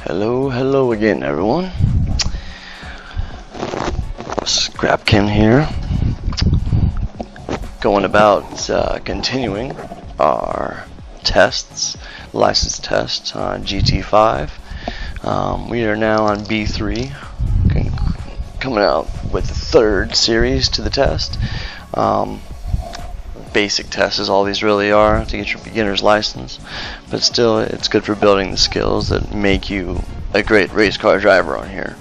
Hello again, everyone. Scrapkin here, going about continuing our tests, license tests on GT5. We are now on B-3, coming out with the third series to the test. Basic test is all these really are to get your beginner's license, but still it's good for building the skills that make you a great race car driver on here.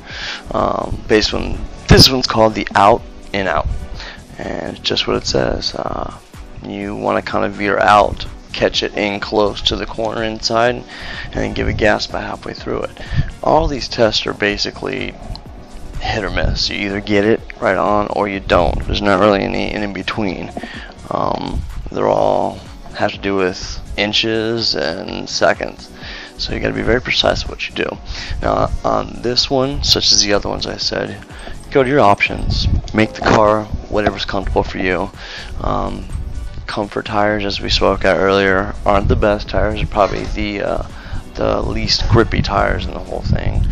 This one's called the out and out, and it's just what it says. You want to kind of veer out, catch it in close to the corner inside, and then give a gas about halfway through it. All these tests are basically hit or miss. You either get it right on or you don't. There's not really any in between. They're all have to do with inches and seconds, so you got to be very precise with what you do. Now on this one, such as the other ones I said, go to your options, make the car whatever's comfortable for you. Comfort tires, as we spoke at earlier, aren't the best tires. They're probably the least grippy tires in the whole thing,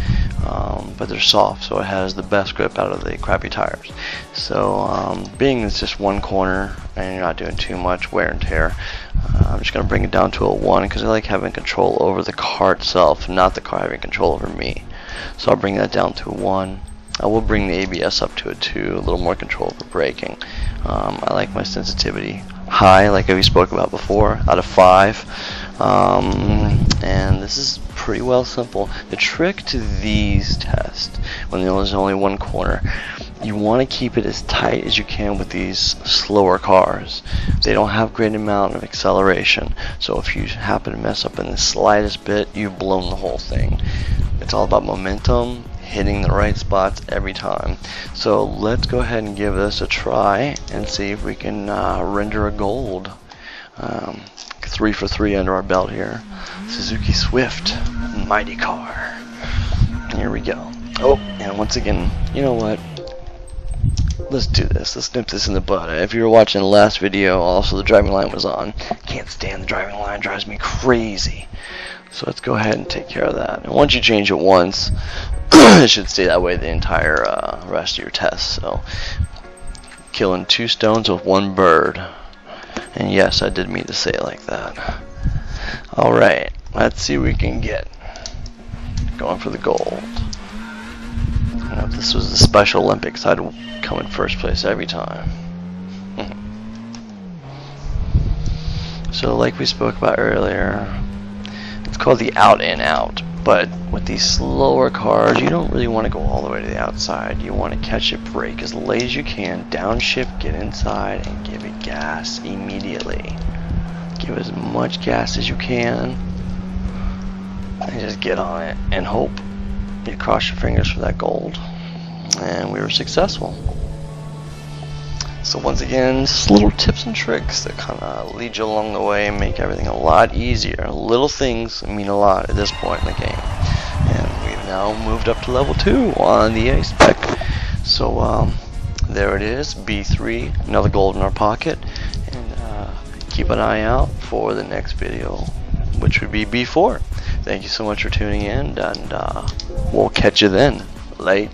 but they're soft, so it has the best grip out of the crappy tires. So being it's just one corner and you're not doing too much wear and tear, I'm just going to bring it down to a 1 because I like having control over the car itself, not the car having control over me. So I'll bring that down to a 1. I will bring the ABS up to a 2, a little more control over braking. I like my sensitivity high, like we spoke about before, out of 5. And this is pretty well simple. The trick to these tests, when there's only one corner, you want to keep it as tight as you can with these slower cars. They don't have great amount of acceleration, so if you happen to mess up in the slightest bit, you've blown the whole thing. It's all about momentum, hitting the right spots every time. So let's go ahead and give this a try and see if we can render a gold. 3 for 3 under our belt here. Suzuki Swift, mighty car. Here we go. Oh, and once again, you know what? Let's do this. Let's nip this in the bud. If you were watching the last video, also the driving line was on. Can't stand the driving line. Drives me crazy. So let's go ahead and take care of that. And once you change it once, it should stay that way the entire rest of your test. So, killing 2 stones with 1 bird. And yes, I did mean to say it like that. Alright, let's see what we can get. Going for the gold. And if this was the Special Olympics, I'd come in first place every time. So like we spoke about earlier, it's called the out and out. But with these slower cars, you don't really want to go all the way to the outside. You want to catch it, brake as late as you can, downshift, get inside, and give it gas immediately. Give as much gas as you can, and just get on it, and hope. You cross your fingers for that gold. And we were successful. So once again, just little tips and tricks that kind of lead you along the way and make everything a lot easier. Little things mean a lot at this point in the game. And we've now moved up to level 2 on the A spec. So there it is, B3, another gold in our pocket. And keep an eye out for the next video, which would be B4. Thank you so much for tuning in, and we'll catch you then. Late.